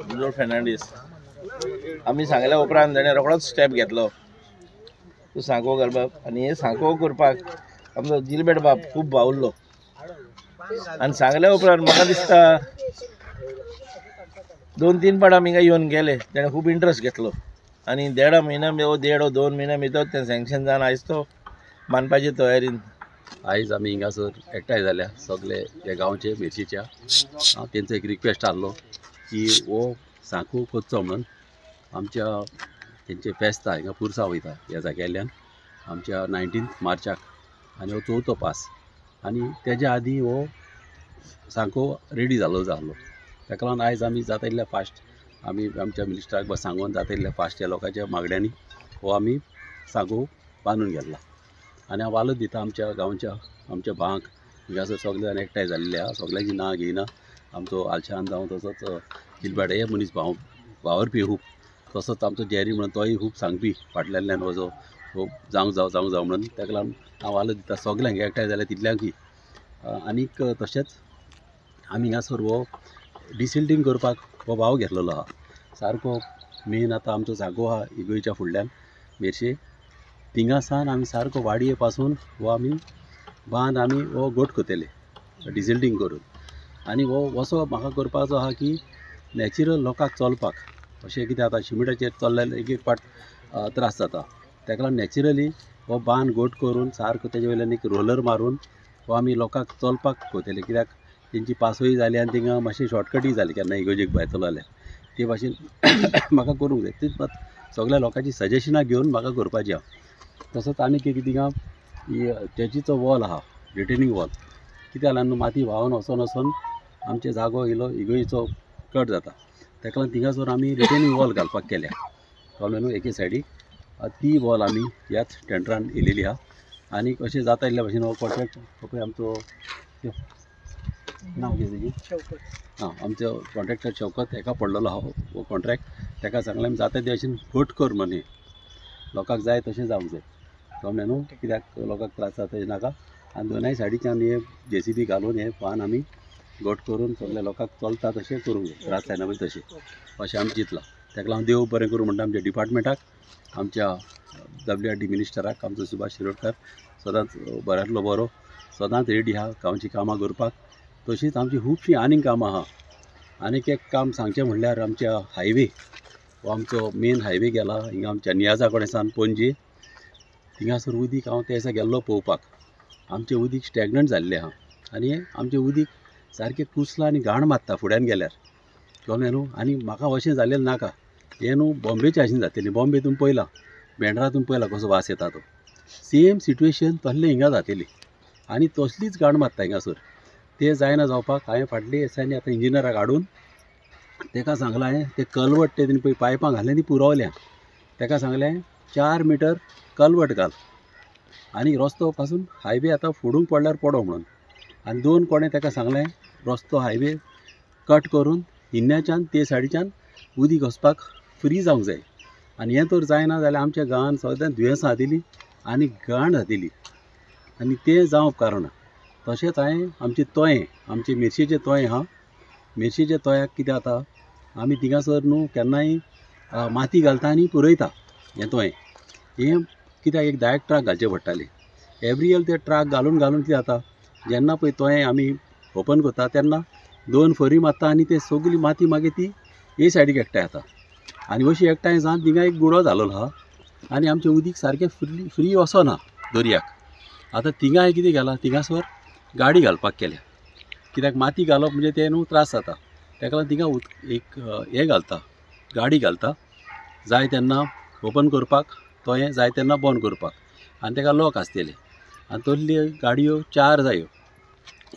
Bruno Fernandes आमी सांगल्या उपरांत ताणें रोखडोच स्टेप घेतलो तो सांको घालपाक आनी हे सांको करपाक आमचो जिलबेट बाब खूब भावुरलो आनी सांगल्या उपरांत म्हाका दिसता 2-3 फावट आमी हिंगा येवन गेले ताणें खूब इंट्रस्ट घेतलो आनी 1.5 म्हयन्या भितर तें सँक्शन जावन आयज तो बांदपाचे तयारीन आयज आमी हिंगासर एकठांय जाल्या सगळे हे गांवचे मेर्शेच्या तेंचो एक रिक्वेस्ट आहलो की हो सांको करचो म्हणून आमच्या तेंचे फेस्त हिंगा पुरसां वयता ह्या जाग्याल्यान आमच्या 19 मार्चाक आनी हो 4थो पास आनी तेज्या आदी हो सांको रेडी जालो ताका लागून आयज आमी जाता तितल्या फास्ट आमी आमच्या मिनिस्टराक सांगून जाता तितल्या फास्ट ह्या लोकांच्या मागण्यांनी हो आमी सांको बांदून गेल्ला आनी हांव वालोच दिता आमच्या गांवच्या आमच्या भावांक हिंगासर सगळे जाण एकठांय जाल्ले आहा सगळ्यांची नांव घेयना आमचो आलशान जावं तसोच किलबाड हे मनीस वावरपी खूब तसोच आमचो जॅरी म्हणून तोय खूब सांगपी फाटल्यान वचो खूब जावंक जावं म्हणून ताका लागून हांव वालो दिता सगळ्यांक एकठांय जाल्यार तितल्यांकी आनीक तशेंच आमी हिंगासर हो डिसिल्टींग करपाक हो भाव घेतलेलो आहा सारको मेन आतां आमचो जागो आहा इगोयच्या फुडल्यान मेर्शे थिंगासान आमी सारको वाडये पासून हो आमी बांद आमी हो गोट कोतेले डिसिल्टींग करून आनी हो असो म्हाका करपाचो आहा की नॅचरल लोकांक चलपाक अशें कितें आतां शिमिटाचेर चल्ल्यार एक पाट त्रास जाता ताका लागून नॅचरली हो बांद गोट करून सारको तेजे वयल्यान एक रोलर मारून हो आमी लोकांक चलपाक कोतेले कित्याक तेंची पासय जाली आनी थिंगा मातशें शॉर्टकटय जालें केन्ना इगोजेक भायर जाल्यार ते भाशेन म्हाका करूंक जाय तीच मात सगळ्या लोकांची सजेशनां घेवन म्हाका करपाची आहा तसोच आनी थिंगा चर्चीचो वॉल आहा रिटेनींग वॉल कित्याक लागून माती व्हांवन वचोन आमचे जागो इलो इगोयचो कट जाता ताका लागून थिंगासर आमी रिटेनींग वॉल घालपाक केल्या कळ्ळें न्हू एके सायडीक ती वॉल आमी ह्याच टेंडरान येयलेली आहा आनी अशें जाता इल्ल्या भशेन हो कॉन्ट्रॅक्ट पळय आमचो नांव कितें आमचो कॉन्ट्रॅक्टर शौकत हेका पडलेलो आहा हो कॉन्ट्रॅक्ट ताका सांगलें आमी जाता ते भशेन गोट कर म्हण लोकांक जाय तशें जावंक जाय कळ्ळें न्हू कित्याक लोकांक त्रास जाता तशें नाका आनी दोनाय सायडीच्यान हे JCB घालून हे पान आमी गोट करून सगळ्या लोकांक चलता तशें करूंक जाय त्रास जायना पळय तशें अशें आमी चिंतलां ताका लागून देव बरें करूं म्हणटा आमच्या डिपार्टमेंटाक आमच्या WRD मिनिस्टराक आमचो सुभाष शिरोडकर सदांच बऱ्यांतलो बरो सदांच रेडी आहा गांवची कामां करपाक तशींच आमची खुबशीं आनीक कामां आहा आनीक एक काम सांगचें म्हणल्यार आमच्या हायवे हो आमचो मेन हायवे गेला हिंगा आमच्या नियाजा कडेसान पणजे थिंगासर उदीक हांव त्या दिसा गेल्लो पळोवपाक आमचें उदीक स्टॅग्नंट जाल्लें आहा आनी आमचें उदीक सारकें कुसलां आनी घाण मारता फुड्यान गेल्यार कळ्ळें न्हू आनी म्हाका अशें जालेलें नाका हें न्हू बॉम्बेच्या भाशेन जातलें बॉम्बेतून पयलां बेंड्रातून पयलां कसो वास येता तो सेम सिट्युएशन तसलें हिंगा जातली आनी तसलीच घाण मारता हिंगासर तें जायना जावपाक हांवें फाटल्या दिसांनी आतां इंजिनियराक हाडून ताका सांगलां हांवें ते कलवट ते पळय पायपां घालें ती पुरवल्या ताका सांगलें 4 मिटर कलवट घाल आनी रस्तो पासून हायवे आतां फोडूंक पडल्यार पडो म्हणून आनी 2 कोणे ताका सांगलें रस्तो हायवे कट करून हिन्न्याच्यान ते सायडीच्यान उदीक वचपाक फ्री जावंक जाय आनी हें तर जायना जाल्यार आमच्या गांवांत सद्यां दुयेंसां जातलीं आनी घाण जातली आनी तें जावप कारण तशेंच हांवें आमचे तोंय आमचे मेर्शेचें तोंय आहा मेर्शेच्या तोंयाक कितें जाता आमी थिंगासर न्हू केन्नाय माती घालता आनी पुरयता हें तोंय हें कित्याक एक 10 ट्रक घालचे पडटाले एवरी इयर ते ट्रक घालून कितें जाता जेन्ना पळय तोंय आमी ओपन करता तेन्ना 2 फरी मारता आनी ते सगळी माती मागीर ती हे सायडीक एकठांय जाता आनी अशी एकठांय जावन थिंगा एक गुडो जालोलो आहा आनी आमचें उदीक सारकें फ्री वचना दर्याक आतां थिंगा कितें गेलां थिंगासर गाडी घालपाक केल्या कित्याक माती घालप म्हणजे तें न्हू त्रास जाता ताका लागून थिंगा एक हें घालता गाडी घालता जाय तेन्ना ओपन करपाक तोंय जाय तेन्ना बंद करपाक आनी ताका लॉक आसतलें आनी तसल्यो गाडयो 4 जायो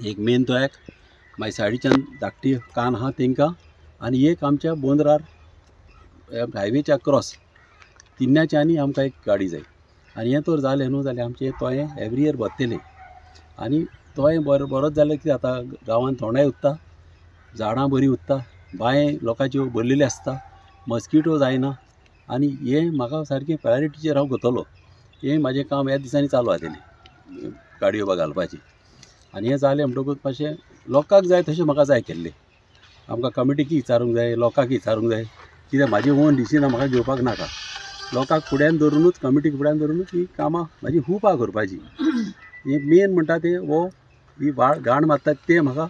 एक मेन तोंयाक मागीर सायडीच्यान धाकटी कान आहा तांकां आनी एक आमच्या बोंदरार हायवेच्या क्रॉस तिन्नाच्यांनी आमकां एक गाडी जाय आनी हें तर जालें न्हू जाल्यार आमचें तोंय एवरी इयर भरतलें आनी तोंय बरोच जाल्यार कितें जाता गांवांत थोंडाय उरता झाडां बरीं उरता बांय लोकांच्यो भरलेल्यो आसता मस्किटो जायना आनी हें म्हाका सारकें प्रायोरिटीचेर हांव करतलो हें म्हाजें काम ह्या दिसांनी चालू जातलें गाडयो घालपाची आनी हें जालें म्हणटकूच मातशें लोकांक जाय तशें म्हाका जाय केल्लें आमकां कमिटीक विचारूंक जाय, लोकांक विचारूंक जाय, कित्याक म्हाजी ओन डिसिजनां म्हाका घेवपाक नाका. लोकांक फुड्यान धरूनच, कमिटीक फुड्यान धरूनच ही कामां म्हाजी खूब करपाची. ही मेन म्हणटा ते ही घाण मारतात ते म्हाका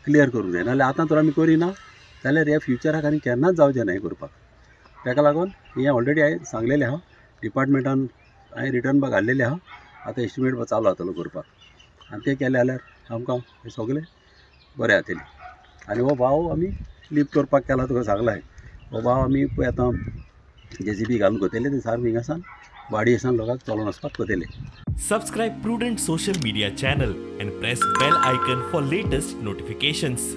क्लियर करूंक जाय. नाल्यार आतां तर आमी करिना जाल्यार ह्या फ्युचराक आनी केन्नाच जावचें ना हें करपाक. ताका लागून हें ऑलरेडी हांवें सांगलेलें आहा डिपार्टमेंटान, हांवें रिटर्न बा घाल्लेलें आहा. आतां एस्टिमेट चालू जातलो करपाक आनी तें केलें जाल्यार आमकां हें सगळें बरें जातलें. आनी हो भाव आमी लिफ्ट करपाक केला, तुका सांगलां हो भाव आमी पळय आतां JCB घालून करतले ते सारकें हिंगासान वाडी आसान लोकांक चलोवन वचपाक करतले. Subscribe Prudent social media channel and press bell icon for latest notifications.